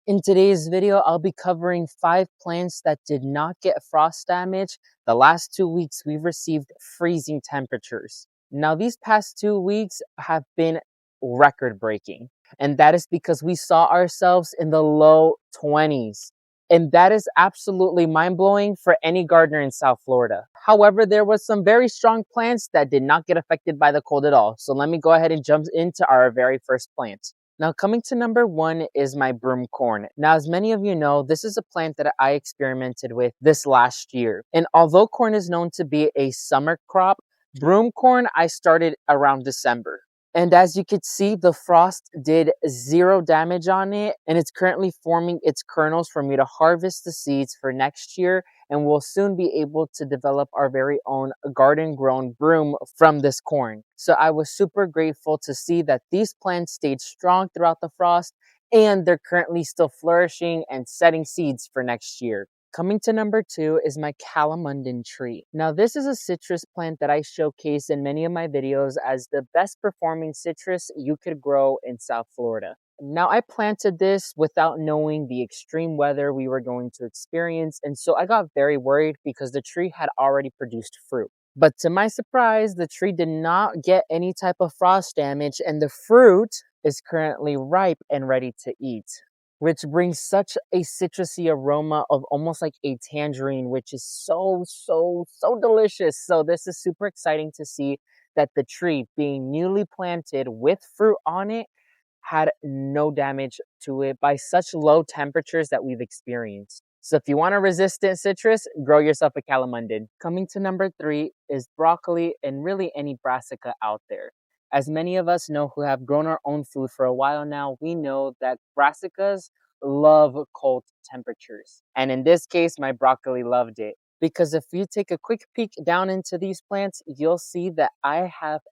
In today's video, I'll be covering 5 plants that did not get frost damage. The last 2 weeks, we've received freezing temperatures. Now, these past 2 weeks have been record breaking, and that is because we saw ourselves in the low 20s. And that is absolutely mind blowing for any gardener in South Florida. However, there was some very strong plants that did not get affected by the cold at all. So let me go ahead and jump into our very first plant. Now, coming to number 1 is my broom corn. Now, as many of you know, this is a plant that I experimented with this last year. And although corn is known to be a summer crop, broom corn I started around December. And as you could see, the frost did 0 damage on it, and it's currently forming its kernels for me to harvest the seeds for next year, and we'll soon be able to develop our very own garden-grown broom from this corn. So I was super grateful to see that these plants stayed strong throughout the frost, and they're currently still flourishing and setting seeds for next year. Coming to number 2 is my calamundan tree. Now, this is a citrus plant that I showcase in many of my videos as the best performing citrus you could grow in South Florida. Now, I planted this without knowing the extreme weather we were going to experience, and so I got very worried because the tree had already produced fruit. But to my surprise, the tree did not get any type of frost damage, and the fruit is currently ripe and ready to eat, which brings such a citrusy aroma of almost like a tangerine, which is so delicious. So this is super exciting to see that the tree, being newly planted with fruit on it, had no damage to it by such low temperatures that we've experienced. So if you want a resistant citrus, grow yourself a calamundan. Coming to number 3 is broccoli and really any brassica out there. As many of us know who have grown our own food for a while now, we know that brassicas love cold temperatures. And in this case, my broccoli loved it. Because if you take a quick peek down into these plants, you'll see that I have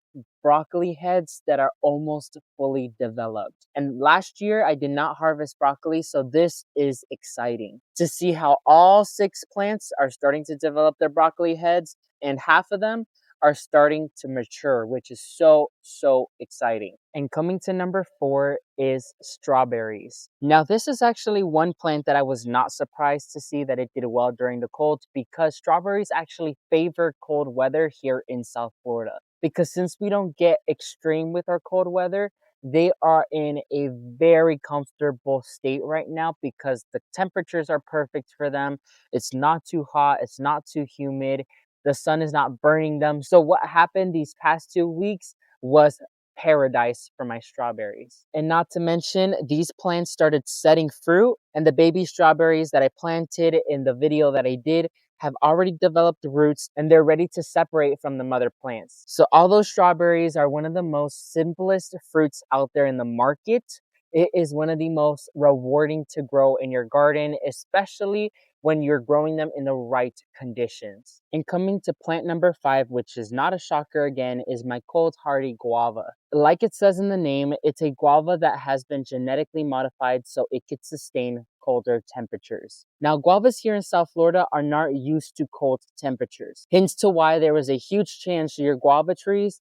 broccoli heads that are almost fully developed. And last year, I did not harvest broccoli, so this is exciting to see how all 6 plants are starting to develop their broccoli heads, and half of them are starting to mature, which is so exciting. And coming to number 4 is strawberries. Now, this is actually one plant that I was not surprised to see that it did well during the cold, because strawberries actually favor cold weather here in South Florida. Because since we don't get extreme with our cold weather, they are in a very comfortable state right now because the temperatures are perfect for them. It's not too hot, it's not too humid. The sun is not burning them. So what happened these past 2 weeks was paradise for my strawberries. And not to mention, these plants started setting fruit, and the baby strawberries that I planted in the video that I did have already developed roots, and they're ready to separate from the mother plants. So although strawberries are one of the most simplest fruits out there in the market, it is one of the most rewarding to grow in your garden, especially when you're growing them in the right conditions. And coming to plant number 5, which is not a shocker again, is my cold hardy guava. Like it says in the name, it's a guava that has been genetically modified so it could sustain colder temperatures. Now, guavas here in South Florida are not used to cold temperatures, hence to why there was a huge chance your guava trees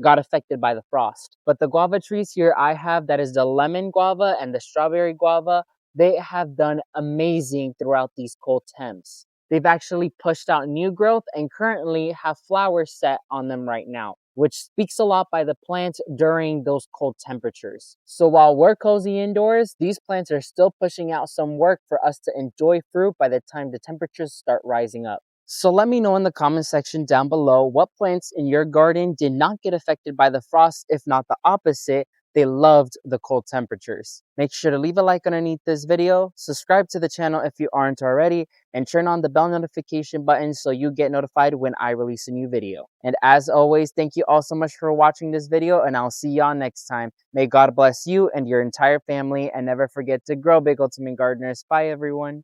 got affected by the frost. But the guava trees here I have, that is the lemon guava and the strawberry guava, they have done amazing throughout these cold temps. They've actually pushed out new growth and currently have flowers set on them right now, which speaks a lot by the plant during those cold temperatures. So while we're cozy indoors, these plants are still pushing out some work for us to enjoy fruit by the time the temperatures start rising up. So let me know in the comment section down below what plants in your garden did not get affected by the frost, if not the opposite. They loved the cold temperatures. Make sure to leave a like underneath this video, subscribe to the channel if you aren't already, and turn on the bell notification button so you get notified when I release a new video. And as always, thank you all so much for watching this video, and I'll see y'all next time. May God bless you and your entire family, and never forget to grow big, ultimate gardeners. Bye, everyone.